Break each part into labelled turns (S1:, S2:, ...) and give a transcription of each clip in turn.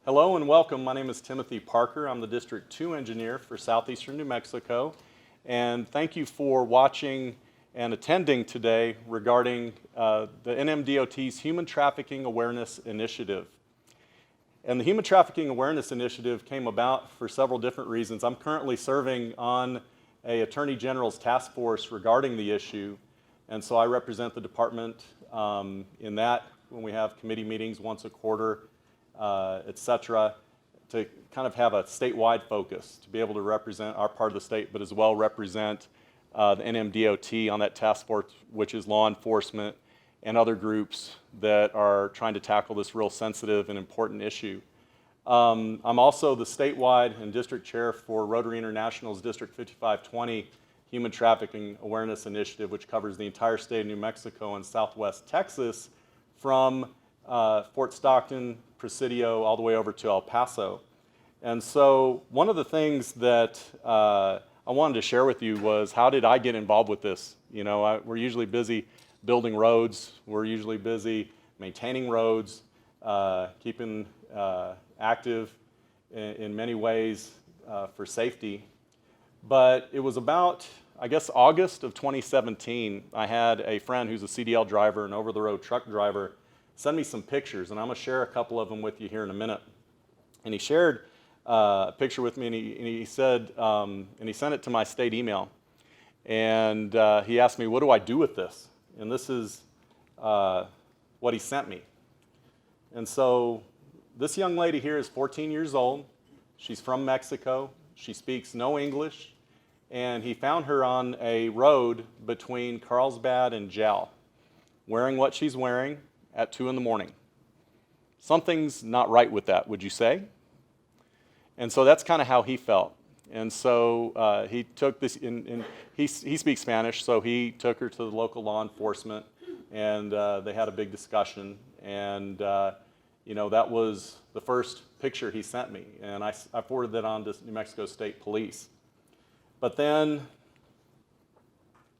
S1: Hello and welcome. My name is Timothy Parker. I'm the District 2 engineer for Southeastern New Mexico. And thank you for watching and attending today regarding the NMDOT's Human Trafficking Awareness Initiative. And the Human Trafficking Awareness Initiative came about for several different reasons. I'm currently serving on an Attorney General's task force regarding the issue. And so I represent the department in that when we have committee meetings once a quarter, et cetera, to kind of have a statewide focus, to be able to represent our part of the state, but as well represent the NMDOT on that task force, which is law enforcement and other groups that are trying to tackle this real sensitive and important issue. I'm also the statewide and district chair for Rotary International's District 5520 Human Trafficking Awareness Initiative, which covers the entire state of New Mexico and Southwest Texas from Fort Stockton, Presidio, all the way over to El Paso. And so one of the things that I wanted to share with you was, how did I get involved with this? You know, we're usually busy building roads. We're usually busy maintaining roads, keeping active in many ways for safety. But it was about, I guess, August of 2017, I had a friend who's a CDL driver and over-the-road truck driver send me some pictures, and I'm going to share a couple of them with you here in a minute. And he shared a picture with me, and he said, and he sent it to my state email. And he asked me, what do I do with this? And this is what he sent me. And so this young lady here is 14 years old. She's from Mexico. She speaks no English. And he found her on a road between Carlsbad and Jal, wearing what she's wearing at 2 in the morning. Something's not right with that, would you say? And so that's kind of how he felt. And so he took this, he speaks Spanish, so he took her to the local law enforcement, and they had a big discussion. And you know, that was the first picture he sent me, and I forwarded that on to New Mexico State Police. But then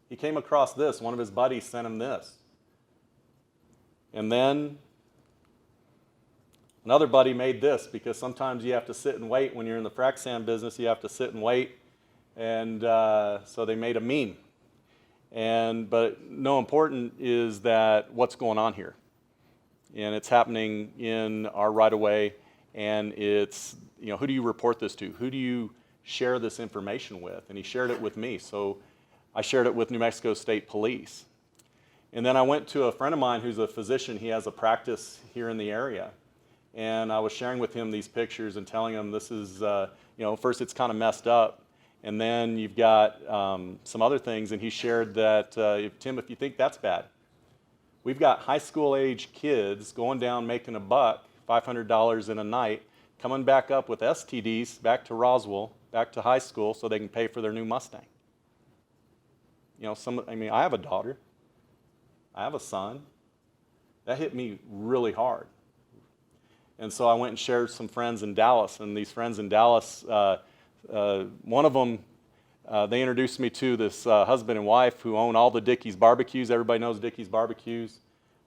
S1: he came across this. One of his buddies sent him this. And then another buddy made this, because sometimes you have to sit and wait when you're in the frac sand business. You have to sit and wait. And so they made a meme. But no important is that what's going on here. And it's happening in our right-of-way. And it's, you know, who do you report this to? Who do you share this information with? And he shared it with me. So I shared it with New Mexico State Police. And then I went to a friend of mine who's a physician. He has a practice here in the area. And I was sharing with him these pictures and telling him this is, you know, first it's kind of messed up. And then you've got some other things. And he shared that, Tim, if you think that's bad, we've got high school age kids going down making $100, $500 in a night, coming back up with STDs back to Roswell, back to high school so they can pay for their new Mustang. You know, I mean, I have a daughter. I have a son. That hit me really hard. And so I went and shared some friends in Dallas. And these friends in Dallas, one of them, they introduced me to this husband and wife who own all the Dickey's barbecues. Everybody knows Dickey's barbecues.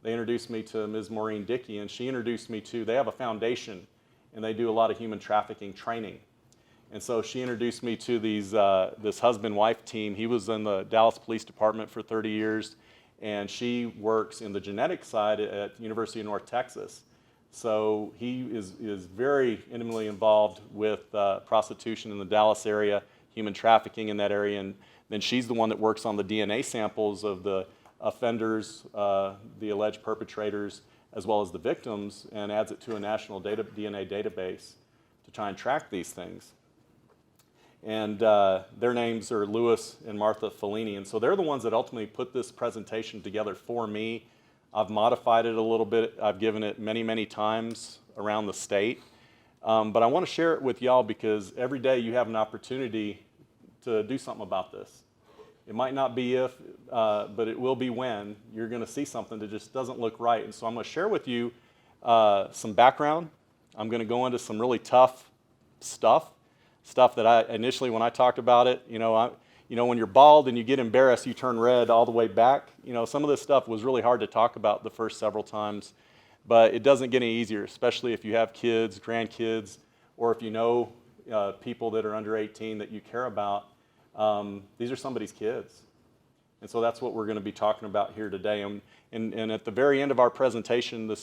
S1: They introduced me to Ms. Maureen Dickey, and she introduced me to, they have a foundation, and they do a lot of human trafficking training. And so she introduced me to this husband-wife team. He was in the Dallas Police Department for 30 years. And she works in the genetics side at University of North Texas. So he is very intimately involved with prostitution in the Dallas area, human trafficking in that area, and then she's the one that works on the DNA samples of the offenders, the alleged perpetrators, as well as the victims, and adds it to a national DNA database to try and track these things. And their names are Louis and Martha Fellini. And so they're the ones that ultimately put this presentation together for me. I've modified it a little bit. I've given it many, many times around the state. But I want to share it with y'all because every day you have an opportunity to do something about this. It might not be if, but it will be when you're going to see something that just doesn't look right. And so I'm going to share with you some background. I'm going to go into some really tough stuff that I initially, when I talked about it, you know, when you're bald and you get embarrassed, you turn red all the way back. You know, some of this stuff was really hard to talk about the first several times but it doesn't get any easier, especially if you have kids, grandkids, or if you know people that are under 18 that you care about. These are somebody's kids. And so that's what we're going to be talking about here today. And at the very end of our presentation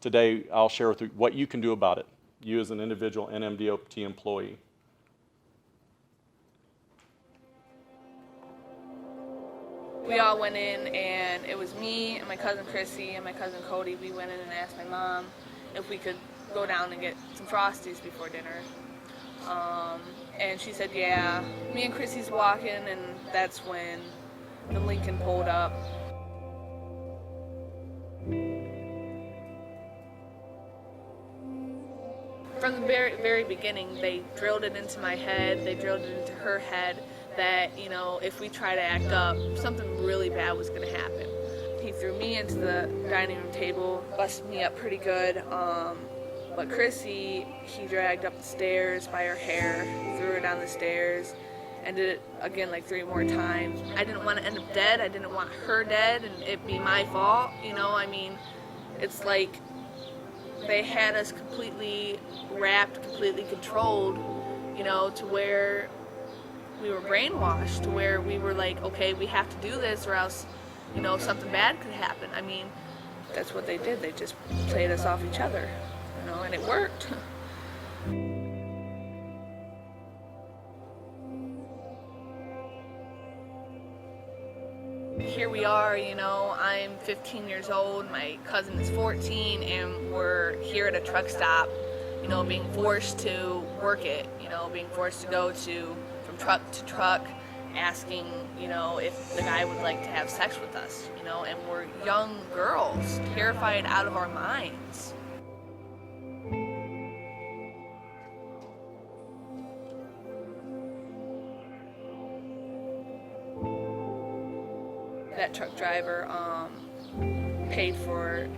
S1: today, I'll share with you what you can do about it, you as an individual NMDOT employee.
S2: We all went in, and it was me and my cousin Chrissy and my cousin Cody. We went in and asked my mom if we could go down and get some Frosties before dinner. And she said, yeah. Me and Chrissy's walking, and that's when the Lincoln pulled up. From the very, very beginning, they drilled it into my head, they drilled it into her head, that, you know, if we try to act up, something really bad was going to happen. He threw me into the dining room table, busted me up pretty good, but Chrissy, he dragged up the stairs by her hair, threw her down the stairs, and did it again like 3 more times. I didn't want to end up dead, I didn't want her dead, and it be my fault, you know, I mean, it's like they had us completely wrapped, completely controlled, you know, to where we were brainwashed, to where we were like, okay, we have to do this or else, you know, something bad could happen. I mean, that's what they did. They just played us off each other, you know, and it worked. Here we are, you know, I'm 15 years old, my cousin is 14, and we're here at a truck stop, you know, being forced to work it, you know, being forced to go from truck to truck, asking, you know, if the guy would like to have sex with us, you know, and we're young girls, terrified out of our minds. That truck driver paid for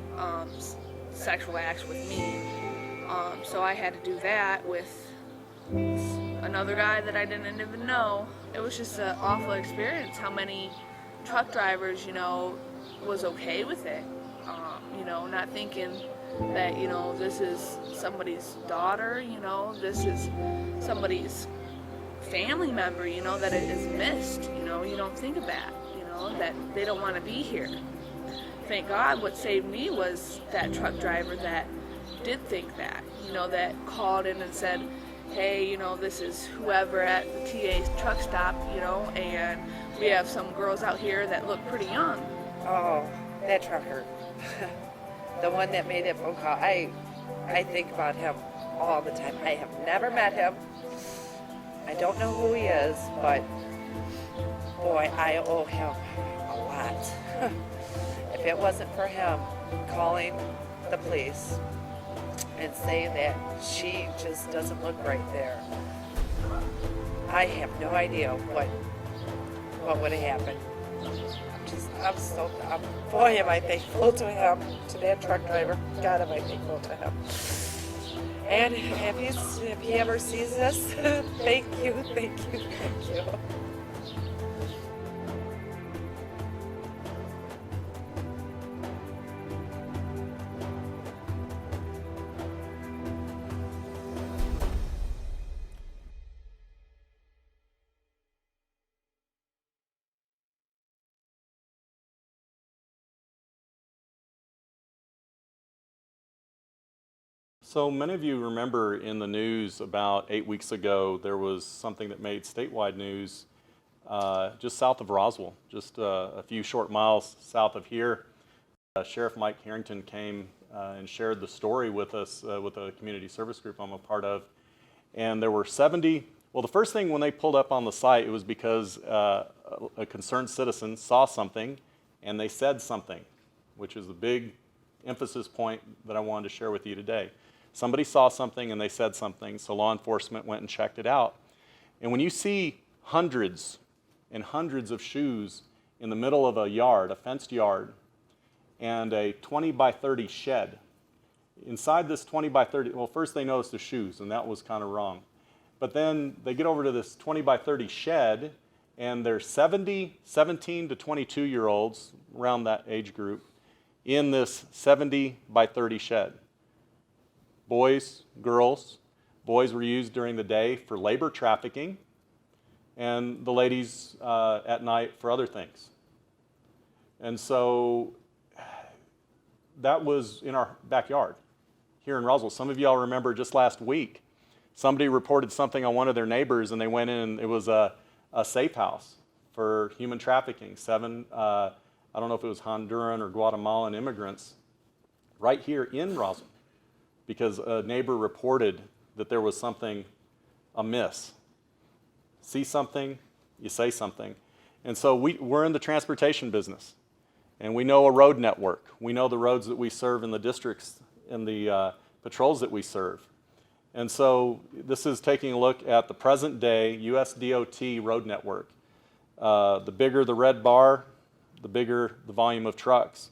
S2: sexual acts with me, so I had to do that with another guy that I didn't even know. It was just an awful experience. How many truck drivers, you know, was okay with it, you know, not thinking that, you know, this is somebody's daughter, you know, this is somebody's family member, you know, that it is missed, you know, you don't think of that. That they don't want to be here. Thank God what saved me was that truck driver that did think that, you know, that called in and said, hey, you know, this is whoever at the TA's truck stop, you know, and we have some girls out here that look pretty young.
S3: Oh, that trucker. The one that made that phone call. I think about him all the time. I have never met him. I don't know who he is, but boy, I owe him a lot. If it wasn't for him calling the police and saying that she just doesn't look right there, I have no idea what would have happened. Boy, am I thankful to him, to that truck driver. God, am I thankful to him. And if he ever sees this, thank you.
S1: So many of you remember in the news about 8 weeks ago, there was something that made statewide news just south of Roswell, just a few short miles south of here. Sheriff Mike Harrington came and shared the story with us with a community service group I'm a part of. And there were 70, well, the first thing when they pulled up on the site, it was because a concerned citizen saw something and they said something, which is the big emphasis point that I wanted to share with you today. Somebody saw something and they said something, so law enforcement went and checked it out. And when you see hundreds and hundreds of shoes in the middle of a yard, a fenced yard, and a 20 by 30 shed, inside this 20 by 30, well, first they noticed the shoes, and that was kind of wrong. But then they get over to this 20 by 30 shed, and there's 17 to 22-year-olds, around that age group, in this 70 by 30 shed. Boys, girls. Boys were used during the day for labor trafficking, and the ladies at night for other things. And so that was in our backyard here in Roswell. Some of y'all remember just last week, somebody reported something on one of their neighbors, and they went in and it was a safe house for human trafficking. 7, I don't know if it was Honduran or Guatemalan immigrants right here in Roswell, because a neighbor reported that there was something amiss. See something, you say something. And so we're in the transportation business, and we know a road network. We know the roads that we serve in the districts and the patrols that we serve. And so this is taking a look at the present day US DOT road network. The bigger the red bar, the bigger the volume of trucks.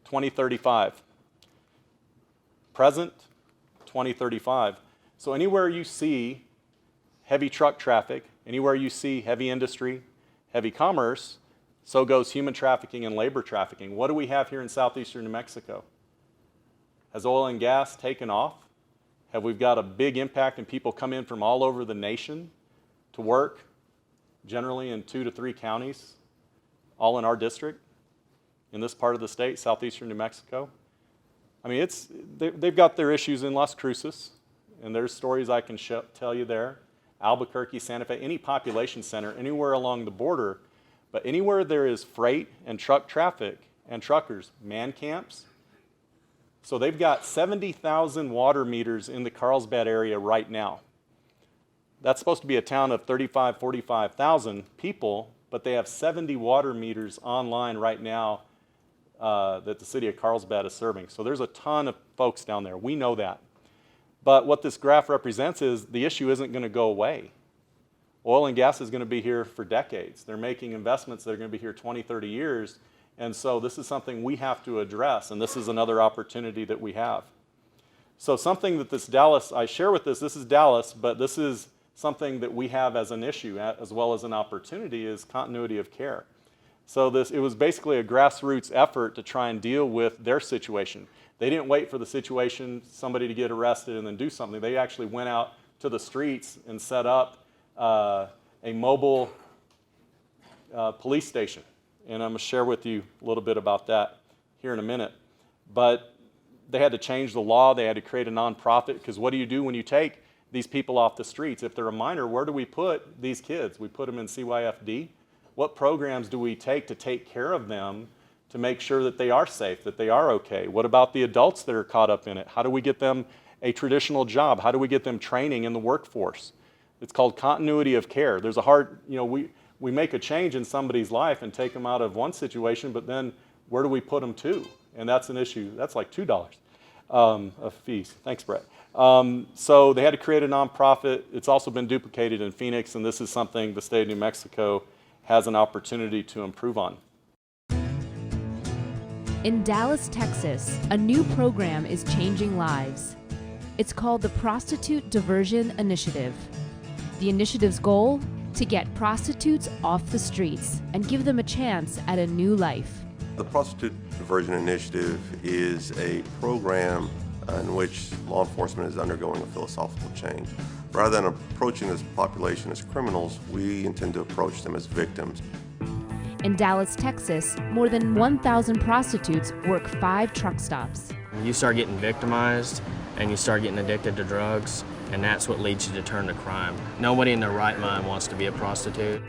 S1: 2035. Present, 2035. So anywhere you see heavy truck traffic, anywhere you see heavy industry, heavy commerce, so goes human trafficking and labor trafficking. What do we have here in southeastern New Mexico? Has oil and gas taken off? Have we got a big impact and people come in from all over the nation to work, generally in 2 to 3 counties, all in our district, in this part of the state, southeastern New Mexico? I mean, they've got their issues in Las Cruces, and there's stories I can tell you there. Albuquerque, Santa Fe, any population center, anywhere along the border, but anywhere there is freight and truck traffic and truckers, man camps. So they've got 70,000 water meters in the Carlsbad area right now. That's supposed to be a town of 35, 45,000 people, but they have 70 water meters online right now that the city of Carlsbad is serving. So there's a ton of folks down there. We know that. But what this graph represents is the issue isn't going to go away. Oil and gas is going to be here for decades. They're making investments that are going to be here 20, 30 years. And so this is something we have to address, and this is another opportunity that we have. So something that this Dallas, I share with this is Dallas, but this is something that we have as an issue as well as an opportunity, is continuity of care. So it was basically a grassroots effort to try and deal with their situation. They didn't wait for the situation, somebody to get arrested and then do something. They actually went out to the streets and set up a mobile police station. And I'm going to share with you a little bit about that here in a minute. But they had to change the law. They had to create a nonprofit, because what do you do when you take these people off the streets? If they're a minor, where do we put these kids? We put them in CYFD. What programs do we take to take care of them to make sure that they are safe, that they are okay? What about the adults that are caught up in it? How do we get them a traditional job? How do we get them training in the workforce? It's called continuity of care. There's a hard, we make a change in somebody's life and take them out of one situation, but then where do we put them to? And that's an issue. That's like $2 of fees. Thanks, Brett. So they had to create a nonprofit. It's also been duplicated in Phoenix, and this is something the state of New Mexico has an opportunity to improve on.
S4: In Dallas, Texas, a new program is changing lives. It's called the Prostitute Diversion Initiative. The initiative's goal? To get prostitutes off the streets and give them a chance at a new life.
S5: The Prostitute Diversion Initiative is a program in which law enforcement is undergoing a philosophical change. Rather than approaching this population as criminals, we intend to approach them as victims.
S4: In Dallas, Texas, more than 1,000 prostitutes work 5 truck stops.
S6: You start getting victimized and you start getting addicted to drugs, and that's what leads you to turn to crime. Nobody in their right mind wants to be a prostitute.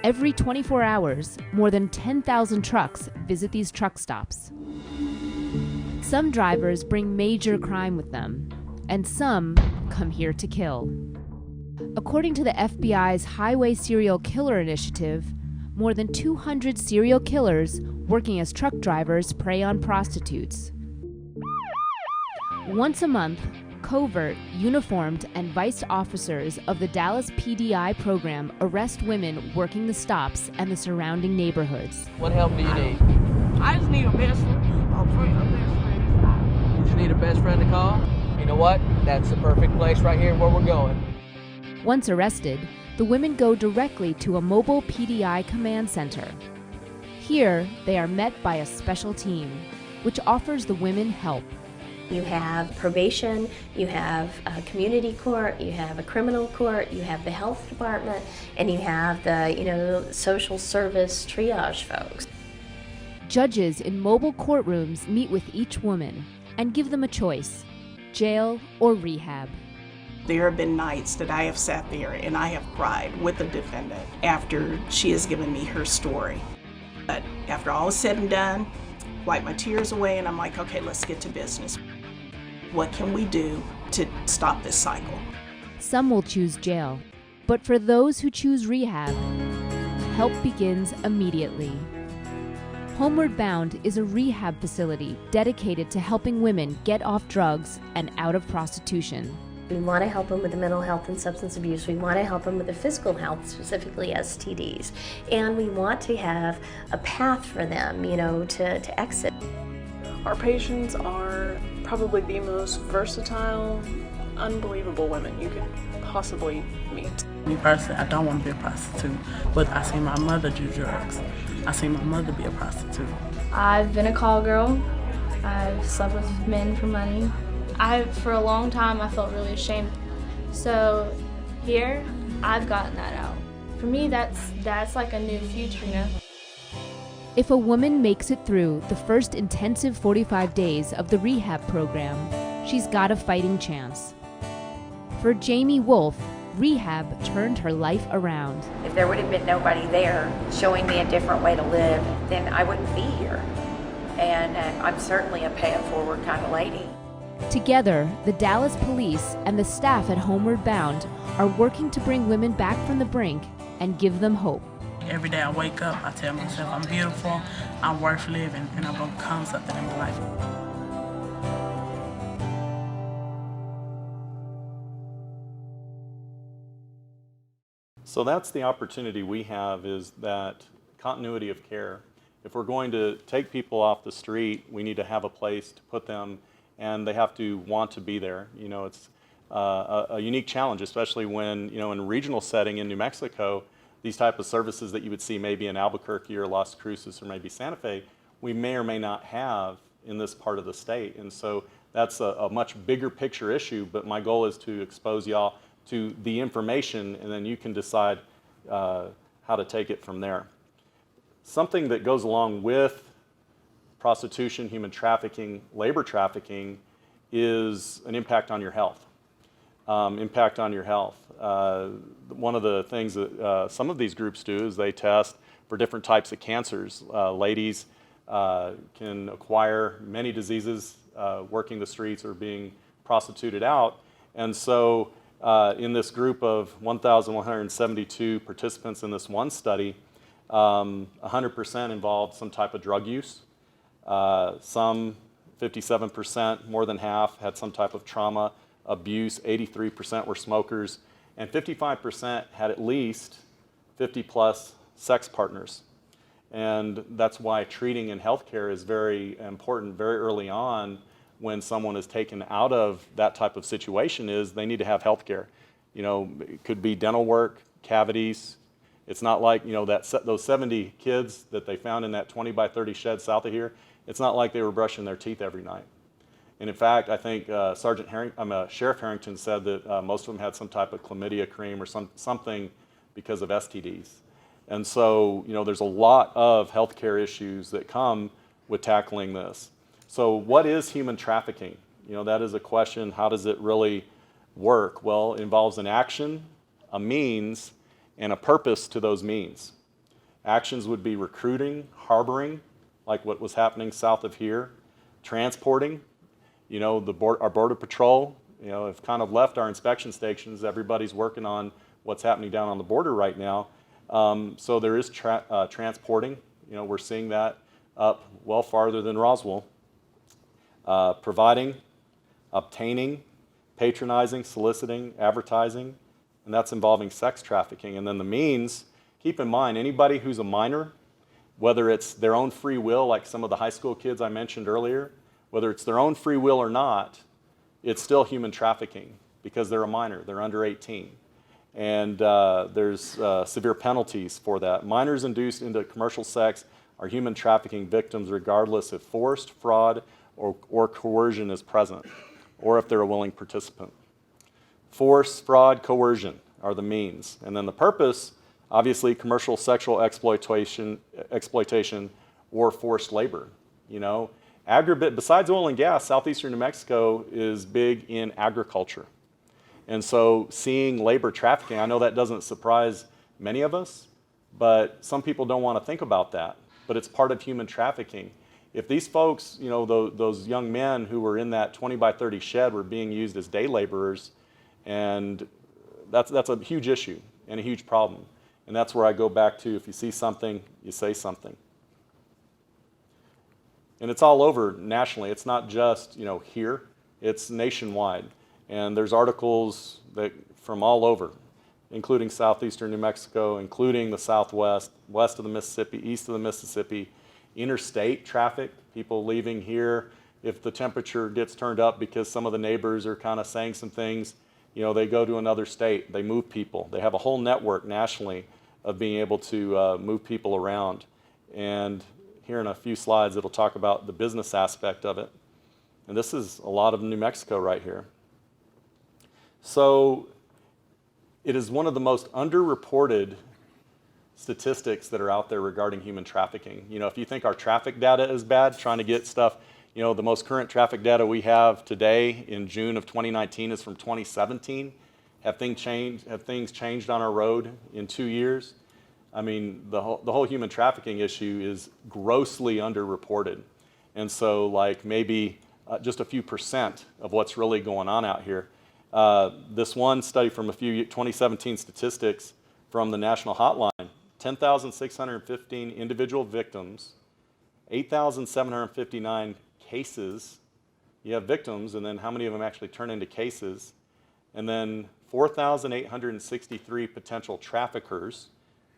S4: Every 24 hours, more than 10,000 trucks visit these truck stops. Some drivers bring major crime with them, and some come here to kill. According to the FBI's Highway Serial Killer Initiative, more than 200 serial killers working as truck drivers prey on prostitutes. Once a month, covert, uniformed, and vice officers of the Dallas PDI program arrest women working the stops and the surrounding neighborhoods.
S7: What help do you need?
S8: I just need a best friend. A best friend.
S7: You just need a best friend to call? You know what? That's the perfect place right here where we're going.
S4: Once arrested, the women go directly to a mobile PDI command center. Here, they are met by a special team, which offers the women help.
S9: You have probation, you have a community court, you have a criminal court, you have the health department, and you have the, social service triage folks.
S4: Judges in mobile courtrooms meet with each woman and give them a choice, jail or rehab.
S10: There have been nights that I have sat there and I have cried with the defendant after she has given me her story. But after all is said and done, wipe my tears away and I'm like, okay, let's get to business. What can we do to stop this cycle?
S4: Some will choose jail, but for those who choose rehab, help begins immediately. Homeward Bound is a rehab facility dedicated to helping women get off drugs and out of prostitution.
S9: We want to help them with the mental health and substance abuse. We want to help them with their physical health, specifically STDs. And we want to have a path for them, to exit.
S11: Our patients are probably the most versatile, unbelievable women you could possibly meet.
S8: Me personally, I don't want to be a prostitute, but I seen my mother do drugs. I seen my mother be a prostitute.
S12: I've been a call girl. I've slept with men for money. For a long time, I felt really ashamed. So here, I've gotten that out. For me, that's like a new future,
S4: If a woman makes it through the first intensive 45 days of the rehab program, she's got a fighting chance. For Jamie Wolf, rehab turned her life around.
S3: If there would have been nobody there showing me a different way to live, then I wouldn't be here. And I'm certainly a pay it forward kind of lady.
S4: Together, the Dallas police and the staff at Homeward Bound are working to bring women back from the brink and give them hope.
S8: Every day I wake up, I tell myself I'm beautiful, I'm worth living, and I'm going to become something in my life.
S1: So that's the opportunity we have, is that continuity of care. If we're going to take people off the street, we need to have a place to put them, and they have to want to be there. It's a unique challenge, especially when, in a regional setting in New Mexico, these type of services that you would see maybe in Albuquerque or Las Cruces or maybe Santa Fe, we may or may not have in this part of the state. And so that's a much bigger picture issue, but my goal is to expose y'all to the information, and then you can decide how to take it from there. Something that goes along with prostitution, human trafficking, labor trafficking is an impact on your health. One of the things that some of these groups do is they test for different types of cancers. Ladies can acquire many diseases working the streets or being prostituted out. And so in this group of 1,172 participants in this one study, 100% involved some type of drug use. Some, 57%, more than half, had some type of trauma, abuse. 83% were smokers, and 55% had at least 50+ sex partners. And that's why treating in healthcare is very important very early on when someone is taken out of that type of situation, is they need to have healthcare. It could be dental work, cavities. It's not like, those 70 kids that they found in that 20 by 30 shed south of here, it's not like they were brushing their teeth every night. And in fact, I think Sheriff Harrington said that most of them had some type of chlamydia cream or something because of STDs. And so, there's a lot of healthcare issues that come with tackling this. So what is human trafficking? That is a question. How does it really work? Well, it involves an action, a means, and a purpose to those means. Actions would be recruiting, harboring, like what was happening south of here, transporting. Our Border Patrol, have kind of left our inspection stations. Everybody's working on what's happening down on the border right now. So there is transporting. We're seeing that up well farther than Roswell. Providing, obtaining, patronizing, soliciting, advertising, and that's involving sex trafficking. And then the means, keep in mind, anybody who's a minor, whether it's their own free will, like some of the high school kids I mentioned earlier, whether it's their own free will or not, it's still human trafficking because they're a minor, they're under 18. And there's severe penalties for that. Minors induced into commercial sex are human trafficking victims regardless if forced, fraud, or coercion is present, or if they're a willing participant. Force, fraud, coercion are the means. And then the purpose, obviously, commercial sexual exploitation or forced labor. You know, besides oil and gas, southeastern New Mexico is big in agriculture. And so seeing labor trafficking, I know that doesn't surprise many of us, but some people don't want to think about that. But it's part of human trafficking. If these folks, you know, those young men who were in that 20 by 30 shed were being used as day laborers, and that's a huge issue and a huge problem. And that's where I go back to, if you see something, you say something. And it's all over nationally. It's not just, you know, here. It's nationwide. And there's articles that from all over, including southeastern New Mexico, including the Southwest, west of the Mississippi, east of the Mississippi, interstate traffic, people leaving here. If the temperature gets turned up because some of the neighbors are kind of saying some things, you know, they go to another state, they move people. They have a whole network nationally of being able to move people around. And here in a few slides, it'll talk about the business aspect of it. And this is a lot of New Mexico right here. So it is one of the most underreported statistics that are out there regarding human trafficking. You know, if you think our traffic data is bad, trying to get stuff, you know, the most current traffic data we have today in June of 2019 is from 2017. Have things changed on our road in 2 years? I mean, the whole human trafficking issue is grossly underreported. And so like maybe just a few percent of what's really going on out here. This one study from 2017 statistics from the National Hotline, 10,615 individual victims, 8,759 cases. You have victims, and then how many of them actually turn into cases? And then 4,863 potential traffickers,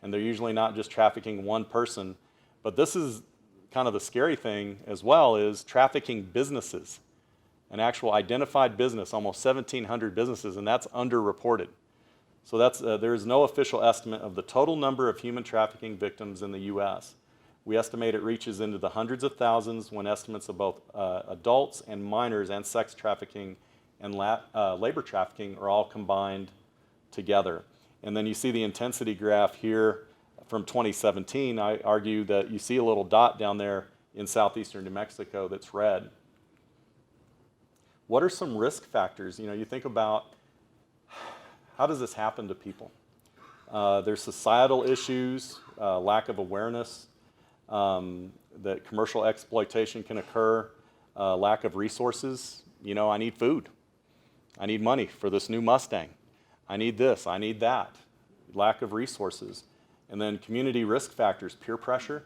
S1: and they're usually not just trafficking one person. But this is kind of the scary thing as well, is trafficking businesses. An actual identified business, almost 1,700 businesses, and that's underreported. So that's, there is no official estimate of the total number of human trafficking victims in the U.S. We estimate it reaches into the hundreds of thousands when estimates of both adults and minors and sex trafficking and labor trafficking are all combined together. And then you see the intensity graph here from 2017. I argue that you see a little dot down there in southeastern New Mexico that's red. What are some risk factors? You know, you think about how does this happen to people? There's societal issues, lack of awareness, that commercial exploitation can occur, lack of resources. You know, I need food. I need money for this new Mustang. I need this, I need that. Lack of resources. And then community risk factors, peer pressure.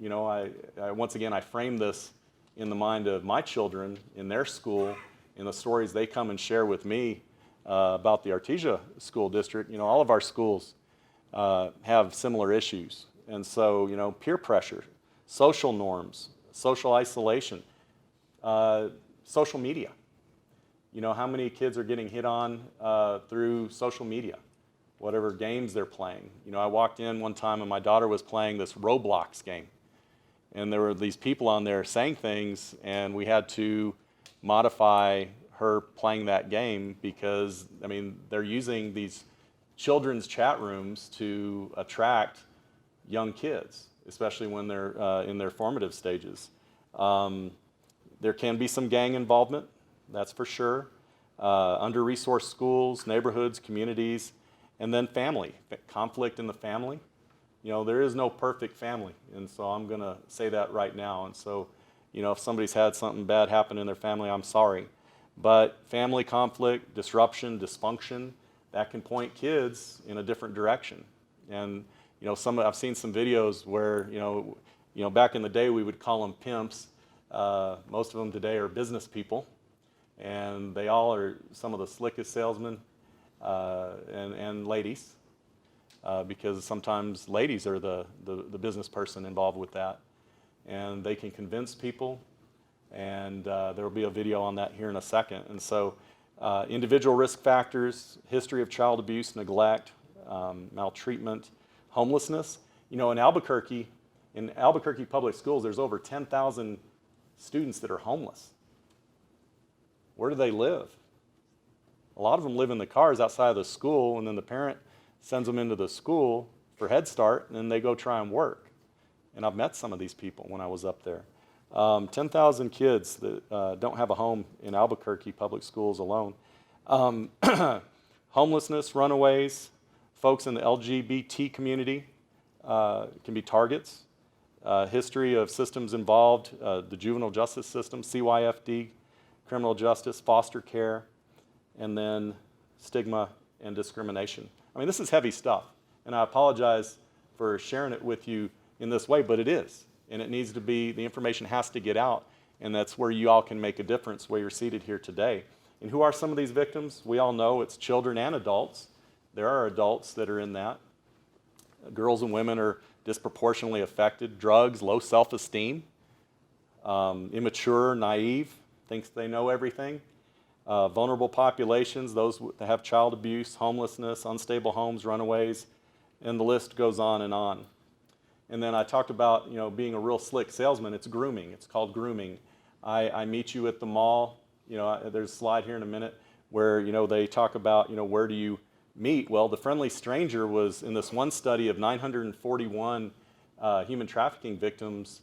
S1: You know, once again, I frame this in the mind of my children in their school, in the stories they come and share with me about the Artesia School District. You know, all of our schools have similar issues. And so, you know, peer pressure, social norms, social isolation, social media. You know, how many kids are getting hit on through social media, whatever games they're playing. You know, I walked in one time and my daughter was playing this Roblox game. And there were these people on there saying things, and we had to modify her playing that game because, I mean, they're using these children's chat rooms to attract young kids, especially when they're in their formative stages. There can be some gang involvement, that's for sure. Under-resourced schools, neighborhoods, communities, and then family, conflict in the family. You know, there is no perfect family, and so I'm going to say that right now. And so, you know, if somebody's had something bad happen in their family, I'm sorry. But family conflict, disruption, dysfunction, that can point kids in a different direction. And, you know, I've seen some videos where, you know, back in the day we would call them pimps. Most of them today are business people, and they all are some of the slickest salesmen and ladies. Because sometimes ladies are the business person involved with that. And they can convince people, and there will be a video on that here in a second. And so Individual risk factors, history of child abuse, neglect, maltreatment, homelessness. You know, in Albuquerque public schools, there's over 10,000 students that are homeless. Where do they live? A lot of them live in the cars outside of the school, and then the parent sends them into the school for Head Start, and then they go try and work. And I've met some of these people when I was up there. 10,000 kids that don't have a home in Albuquerque public schools alone. Homelessness, runaways, folks in the LGBT community can be targets. History of systems involved, the juvenile justice system, CYFD, criminal justice, foster care, and then stigma and discrimination. I mean, this is heavy stuff, and I apologize for sharing it with you in this way, but it is. And it needs to be, the information has to get out, and that's where you all can make a difference where you're seated here today. And who are some of these victims? We all know it's children and adults. There are adults that are in that. Girls and women are disproportionately affected. Drugs, low self-esteem, immature, naive, thinks they know everything. Vulnerable populations, those that have child abuse, homelessness, unstable homes, runaways, and the list goes on and on. And then I talked about, you know, being a real slick salesman. It's grooming. It's called grooming. I meet you at the mall. You know, there's a slide here in a minute where, you know, they talk about, you know, where do you meet? Well, the friendly stranger was in this one study of 941 human trafficking victims,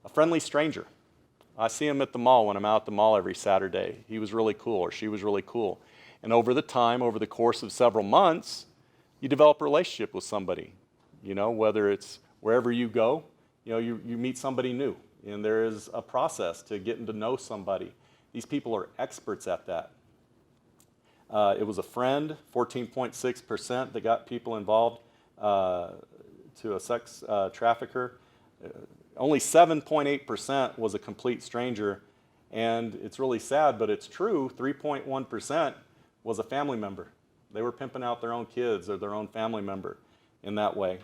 S1: a friendly stranger. I see him at the mall when I'm out at the mall every Saturday. He was really cool, or she was really cool. And over the course of several months, you develop a relationship with somebody. You know, whether it's wherever you go, you know, you meet somebody new, and there is a process to getting to know somebody. These people are experts at that. It was a friend, 14.6% that got people involved to a sex trafficker. Only 7.8% was a complete stranger, and it's really sad, but it's true, 3.1% was a family member. They were pimping out their own kids or their own family member in that way.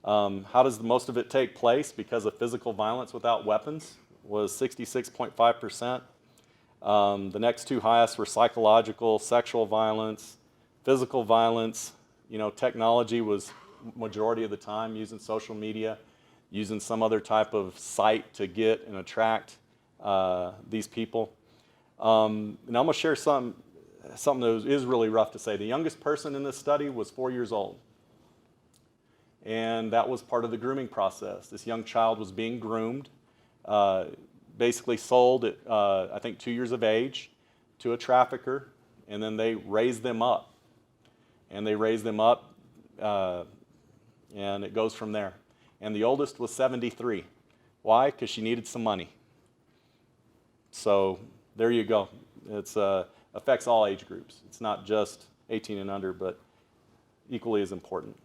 S1: How does most of it take place? Because of physical violence without weapons was 66.5%. The next two highest were psychological, sexual violence, physical violence. You know, technology was majority of the time using social media, using some other type of site to get and attract these people. And I'm going to share something that is really rough to say. The youngest person in this study was 4 years old. And that was part of the grooming process. This young child was being groomed, basically sold at, I think, 2 years of age to a trafficker, and then they raised them up. And they raised them up, and it goes from there. And the oldest was 73. Why? Because she needed some money. So there you go. It affects all age groups. It's not just 18 and under, but equally as important.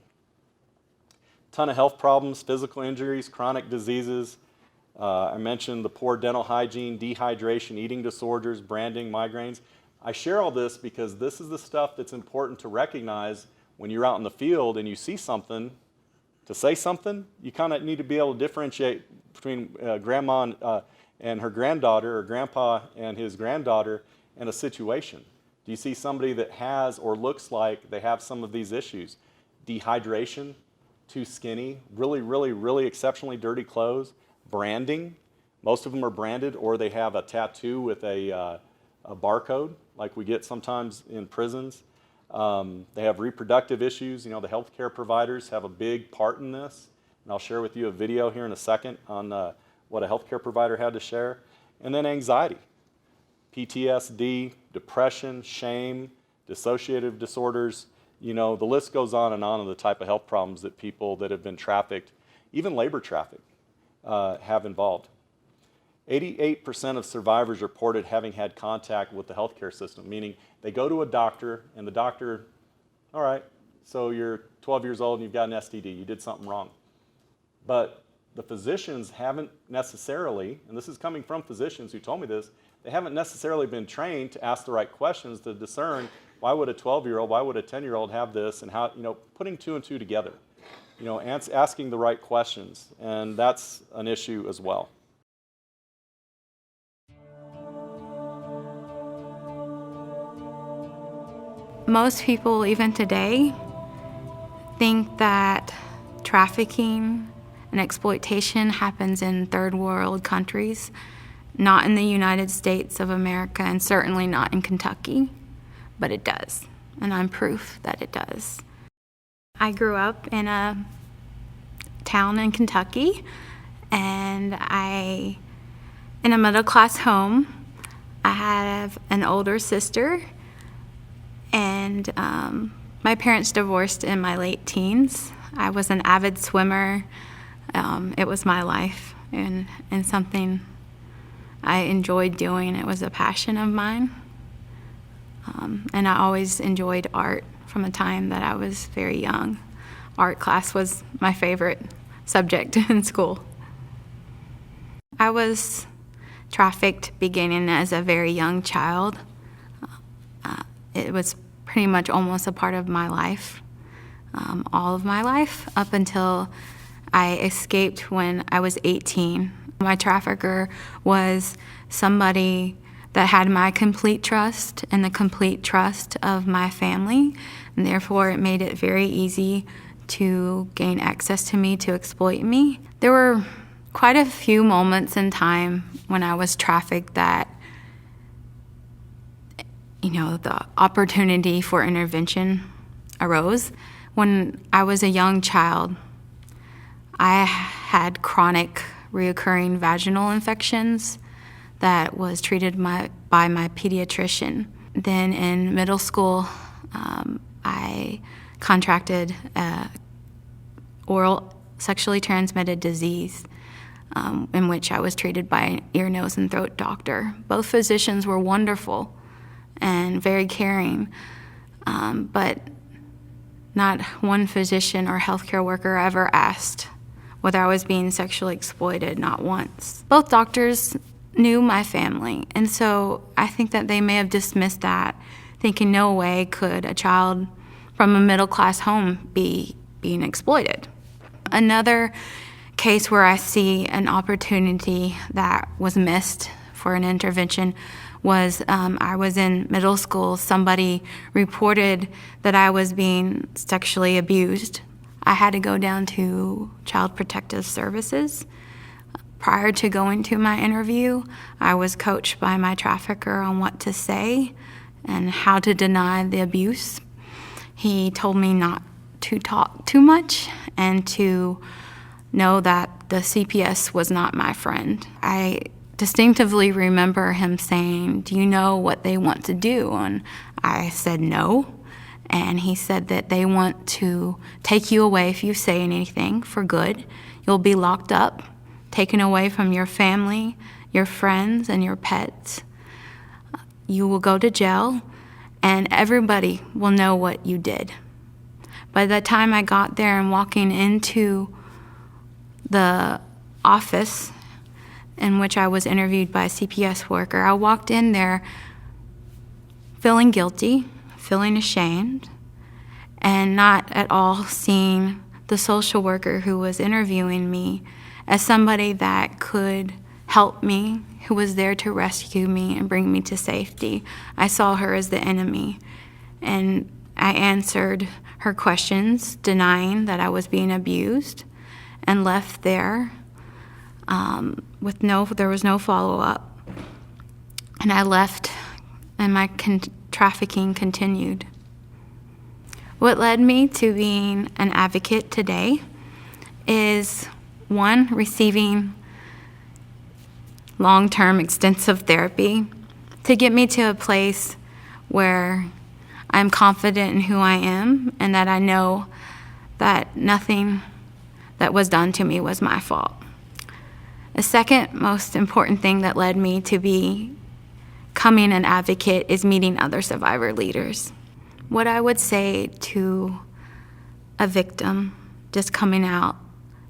S1: Ton of health problems, physical injuries, chronic diseases. I mentioned the poor dental hygiene, dehydration, eating disorders, branding, migraines. I share all this because this is the stuff that's important to recognize when you're out in the field and you see something. To say something, you kind of need to be able to differentiate between grandma and her granddaughter, or grandpa and his granddaughter, in a situation. Do you see somebody that has or looks like they have some of these issues? Dehydration, too skinny, really exceptionally dirty clothes, branding. Most of them are branded, or they have a tattoo with a barcode, like we get sometimes in prisons. They have reproductive issues. You know, the healthcare providers have a big part in this. And I'll share with you a video here in a second on what a healthcare provider had to share. And then anxiety, PTSD, depression, shame, dissociative disorders. You know, the list goes on of the type of health problems that people that have been trafficked, even labor trafficked, have involved. 88% of survivors reported having had contact with the healthcare system, meaning they go to a doctor and the doctor, all right, so you're 12 years old and you've got an STD, you did something wrong. But the physicians haven't necessarily, and this is coming from physicians who told me this, they haven't necessarily been trained to ask the right questions to discern why would a 12-year-old, why would a 10-year-old have this, and how, you know, putting two and two together, you know, asking the right questions, and that's an issue as well.
S13: Most people, even today, think that trafficking and exploitation happens in third world countries, not in the United States of America, and certainly not in Kentucky, but it does, and I'm proof that it does. I grew up in a town in Kentucky, and in a middle-class home. I have an older sister, and my parents divorced in my late teens. I was an avid swimmer. It was my life and something I enjoyed doing. It was a passion of mine. And I always enjoyed art from the time that I was very young. Art class was my favorite subject in school. I was trafficked beginning as a very young child. It was pretty much almost a part of my life, all of my life, up until I escaped when I was 18. My trafficker was somebody that had my complete trust and the complete trust of my family, and therefore it made it very easy to gain access to me, to exploit me. There were quite a few moments in time when I was trafficked that, the opportunity for intervention arose. When I was a young child, I had chronic reoccurring vaginal infections that was treated by my pediatrician. Then in middle school, I contracted oral sexually transmitted disease, in which I was treated by an ear, nose, and throat doctor. Both physicians were wonderful and very caring, but not one physician or healthcare worker ever asked whether I was being sexually exploited, not once. Both doctors knew my family, and so I think that they may have dismissed that, thinking no way could a child from a middle-class home be being exploited. Another case where I see an opportunity that was missed for an intervention was I was in middle school. Somebody reported that I was being sexually abused. I had to go down to Child Protective Services. Prior to going to my interview, I was coached by my trafficker on what to say and how to deny the abuse. He told me not to talk too much and to know that the CPS was not my friend. I distinctively remember him saying, "Do you know what they want to do?" And I said no. And he said that they want to take you away if you say anything for good. You'll be locked up, taken away from your family, your friends, and your pets. You will go to jail, and everybody will know what you did. By the time I got there and walking into the office in which I was interviewed by a CPS worker, I walked in there feeling guilty, feeling ashamed, and not at all seeing the social worker who was interviewing me as somebody that could help me, who was there to rescue me and bring me to safety. I saw her as the enemy, and I answered her questions, denying that I was being abused, and left there there was no follow-up. And I left, and my trafficking continued. What led me to being an advocate today is, one, receiving long-term extensive therapy to get me to a place where I'm confident in who I am and that I know that nothing that was done to me was my fault. The second most important thing that led me to becoming an advocate is meeting other survivor leaders. What I would say to a victim just coming out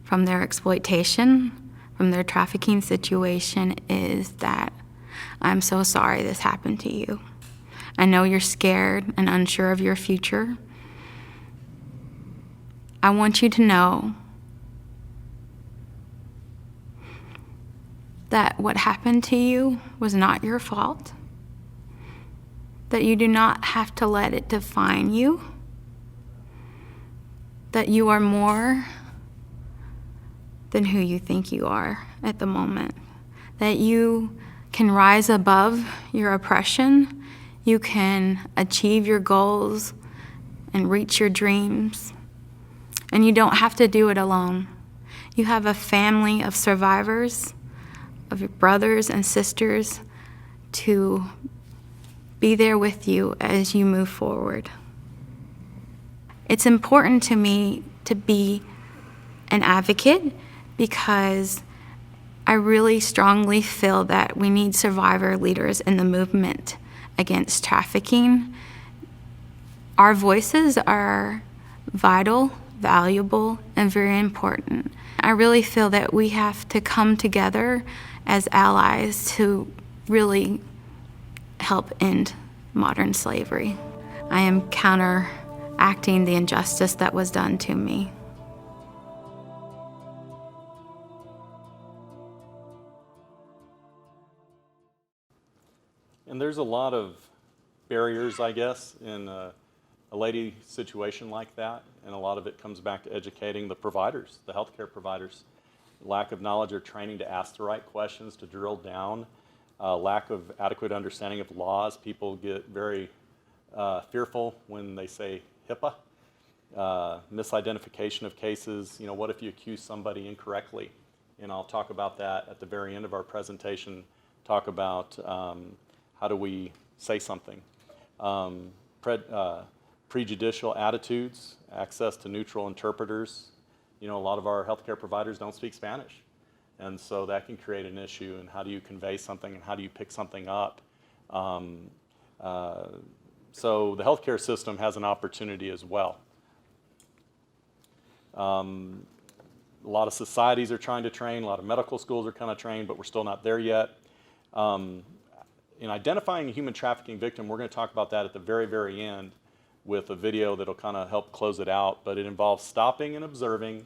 S13: from their exploitation, from their trafficking situation, is that I'm so sorry this happened to you. I know you're scared and unsure of your future. I want you to know that what happened to you was not your fault. that you do not have to let it define you, that you are more than who you think you are at the moment, that you can rise above your oppression, you can achieve your goals and reach your dreams, and you don't have to do it alone. You have a family of survivors, of your brothers and sisters to be there with you as you move forward. It's important to me to be an advocate because I really strongly feel that we need survivor leaders in the movement against trafficking. Our voices are vital, valuable, and very important. I really feel that we have to come together as allies to really help end modern slavery. I am counteracting the injustice that was done to me.
S1: And there's a lot of barriers, I guess, in a lady situation like that, and a lot of it comes back to educating the providers, the healthcare providers. Lack of knowledge or training to ask the right questions, to drill down, lack of adequate understanding of laws. People get very fearful when they say HIPAA, misidentification of cases. You know, what if you accuse somebody incorrectly? And I'll talk about that at the very end of our presentation, talk about how do we say something. Prejudicial attitudes, access to neutral interpreters. You know, a lot of our healthcare providers don't speak Spanish. And so that can create an issue, and how do you convey something and how do you pick something up? So the healthcare system has an opportunity as well. A lot of societies are trying to train, a lot of medical schools are kind of trained, but we're still not there yet. In identifying a human trafficking victim, we're going to talk about that at the very, very end with a video that'll kind of help close it out, but it involves stopping and observing,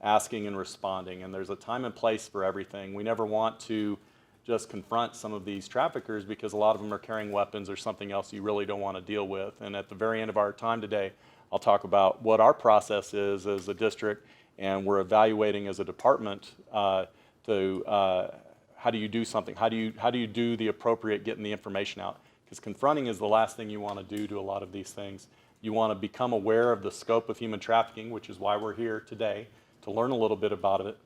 S1: asking and responding, and there's a time and place for everything. We never want to just confront some of these traffickers because a lot of them are carrying weapons or something else you really don't want to deal with. And at the very end of our time today, I'll talk about what our process is as a district, and we're evaluating as a department how do you do something? How do you do the appropriate getting the information out? Because confronting is the last thing you want to do to a lot of these things. You want to become aware of the scope of human trafficking, which is why we're here today, to learn a little bit about it,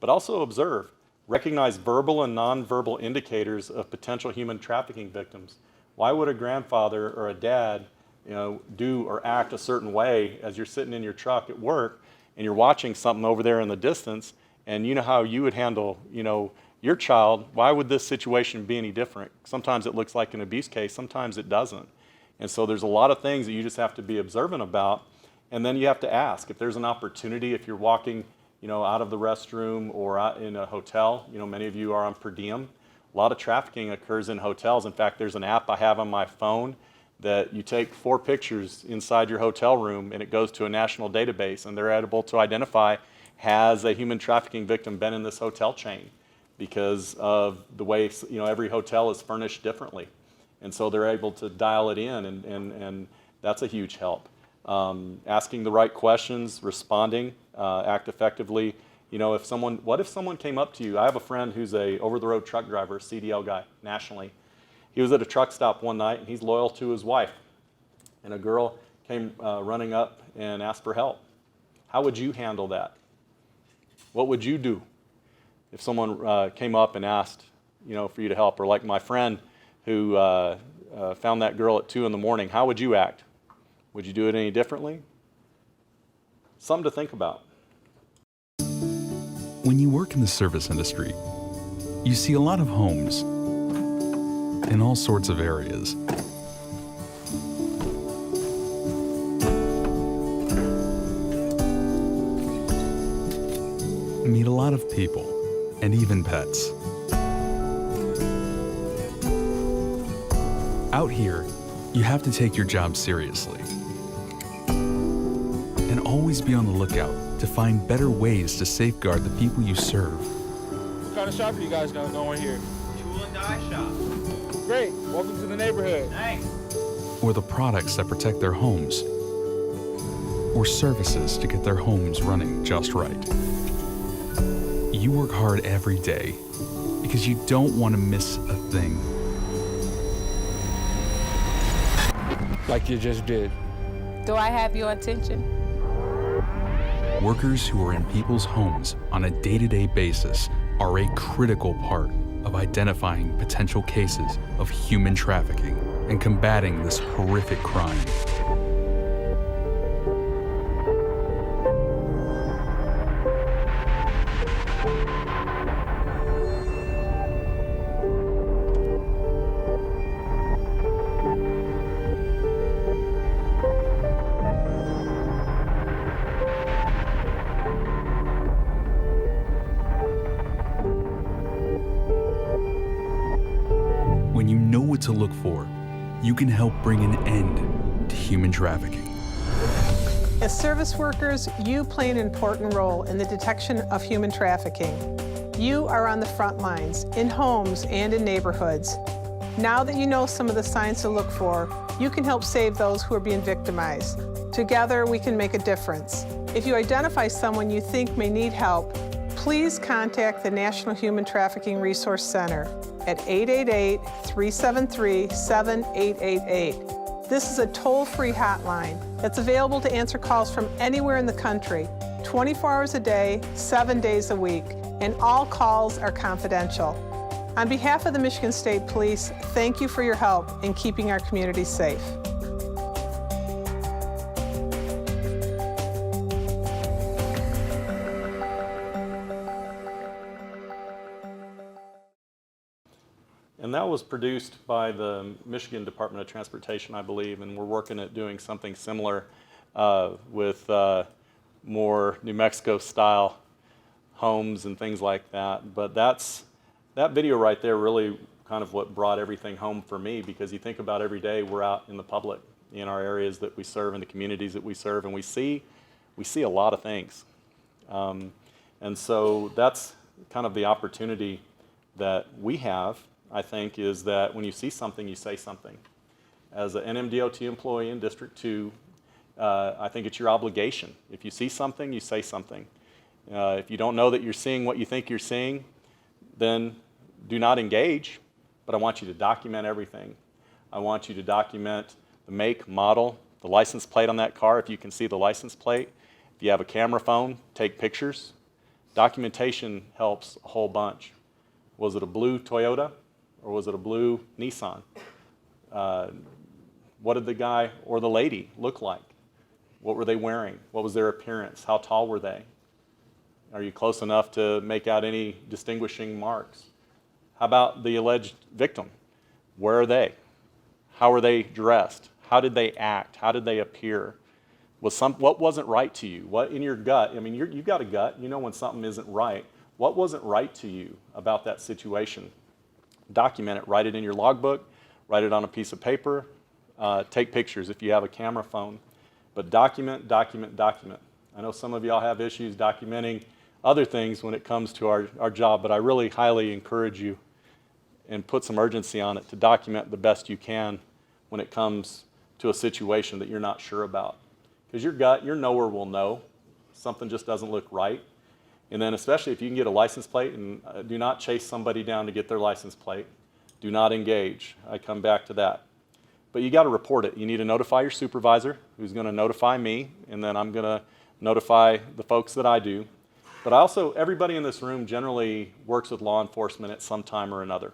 S1: but also observe. Recognize verbal and nonverbal indicators of potential human trafficking victims. Why would a grandfather or a dad, you know, do or act a certain way as you're sitting in your truck at work and you're watching something over there in the distance, and you know how you would handle, you know, your child? Why would this situation be any different? Sometimes it looks like an abuse case, sometimes it doesn't. And so there's a lot of things that you just have to be observant about, and then you have to ask. If there's an opportunity, if you're walking, you know, out of the restroom or out in a hotel, you know, many of you are on per diem. A lot of trafficking occurs in hotels. In fact, there's an app I have on my phone that you take 4 pictures inside your hotel room and it goes to a national database, and they're able to identify, has a human trafficking victim been in this hotel chain? Because of the way, you know, every hotel is furnished differently. And so they're able to dial it in, and that's a huge help. Asking the right questions, responding, act effectively. You know, what if someone came up to you? I have a friend who's a over-the-road truck driver, CDL guy, nationally. He was at a truck stop one night, and he's loyal to his wife. And a girl came running up and asked for help. How would you handle that? What would you do if someone came up and asked, you know, for you to help? Or like my friend who found that girl at 2 in the morning, how would you act? Would you do it any differently? Something to think about.
S14: When you work in the service industry, you see a lot of homes in all sorts of areas. Meet a lot of people, and even pets. Out here, you have to take your job seriously and always be on the lookout to find better ways to safeguard the people you serve.
S15: What kind of shop are you guys going here?
S16: Tool and die shop.
S15: Great. Welcome to the neighborhood.
S16: Thanks.
S14: or the products that protect their homes, or services to get their homes running just right. You work hard every day because you don't want to miss a thing.
S15: Like you just did.
S16: Do I have your attention?
S14: Workers who are in people's homes on a day-to-day basis are a critical part of identifying potential cases of human trafficking and combating this horrific crime. When you know what to look for, you can help bring an end to human trafficking.
S17: As service workers, you play an important role in the detection of human trafficking. You are on the front lines, in homes and in neighborhoods. Now that you know some of the signs to look for, you can help save those who are being victimized. Together, we can make a difference. If you identify someone you think may need help, please contact the National Human Trafficking Resource Center at 888-373-7888. This is a toll-free hotline that's available to answer calls from anywhere in the country, 24 hours a day, 7 days a week, and all calls are confidential. On behalf of the Michigan State Police, thank you for your help in keeping our community safe.
S1: And that was produced by the Michigan Department of Transportation, I believe, and we're working at doing something similar with more New Mexico-style homes and things like that. But that video right there really kind of what brought everything home for me, because you think about every day we're out in the public, in our areas that we serve, in the communities that we serve, and we see a lot of things. And so that's kind of the opportunity that we have, I think, is that when you see something, you say something. As an NMDOT employee in District 2, I think it's your obligation. If you see something, you say something. If you don't know that you're seeing what you think you're seeing, then do not engage, but I want you to document everything. I want you to document the make, model, the license plate on that car, if you can see the license plate. If you have a camera phone, take pictures. Documentation helps a whole bunch. Was it a blue Toyota? Or was it a blue Nissan? What did the guy or the lady look like? What were they wearing? What was their appearance? How tall were they? Are you close enough to make out any distinguishing marks? How about the alleged victim? Where are they? How are they dressed? How did they act? How did they appear? What wasn't right to you? What in your gut? I mean, you've got a gut. You know when something isn't right. What wasn't right to you about that situation? Document it, write it in your logbook, write it on a piece of paper, take pictures if you have a camera phone. But document, document, document. I know some of y'all have issues documenting other things when it comes to our job, but I really highly encourage you and put some urgency on it to document the best you can when it comes to a situation that you're not sure about. Because your gut, your knower will know something just doesn't look right. And then especially if you can get a license plate, and do not chase somebody down to get their license plate. Do not engage. I come back to that. But you got to report it. You need to notify your supervisor, who's going to notify me, and then I'm going to notify the folks that I do. But also, everybody in this room generally works with law enforcement at some time or another.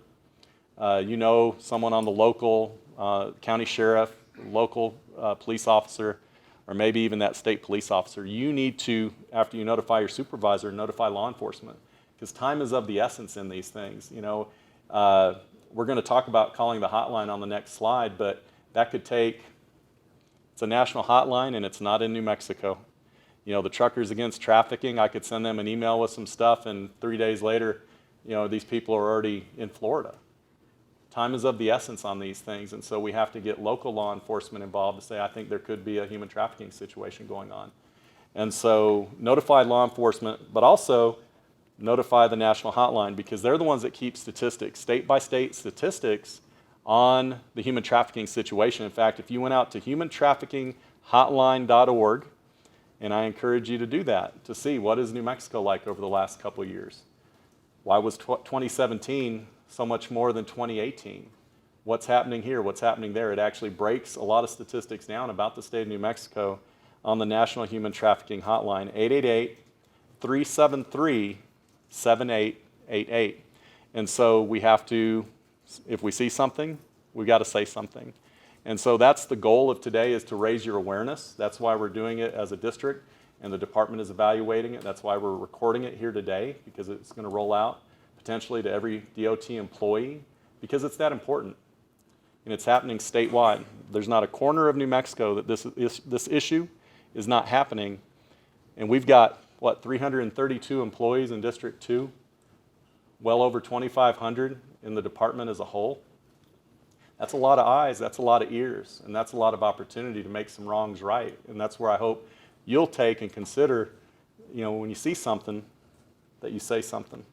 S1: You know someone on the local county sheriff, local police officer, or maybe even that state police officer. You need to, after you notify your supervisor, notify law enforcement, because time is of the essence in these things. You know, we're going to talk about calling the hotline on the next slide, but that could take, it's a national hotline and it's not in New Mexico. You know, the Truckers Against Trafficking, I could send them an email with some stuff, and 3 days later, you know, these people are already in Florida. Time is of the essence on these things, and so we have to get local law enforcement involved to say, I think there could be a human trafficking situation going on. And so notify law enforcement, but also notify the national hotline, because they're the ones that keep statistics. State by state statistics on the human trafficking situation. In fact, if you went out to humantraffickinghotline.org, and I encourage you to do that, to see what is New Mexico like over the last couple of years. Why was 2017 so much more than 2018? What's happening here? What's happening there? It actually breaks a lot of statistics down about the state of New Mexico on the National Human Trafficking Hotline, 888-373-7888. And so we have to, if we see something, we've got to say something. And so that's the goal of today, is to raise your awareness. That's why we're doing it as a district, and the department is evaluating it. That's why we're recording it here today, because it's going to roll out potentially to every DOT employee, because it's that important. And it's happening statewide. There's not a corner of New Mexico that this issue is not happening. And we've got, what, 332 employees in District 2, well over 2,500 in the department as a whole. That's a lot of eyes, that's a lot of ears, and that's a lot of opportunity to make some wrongs right. And that's where I hope you'll take and consider, when you see something, that you say something.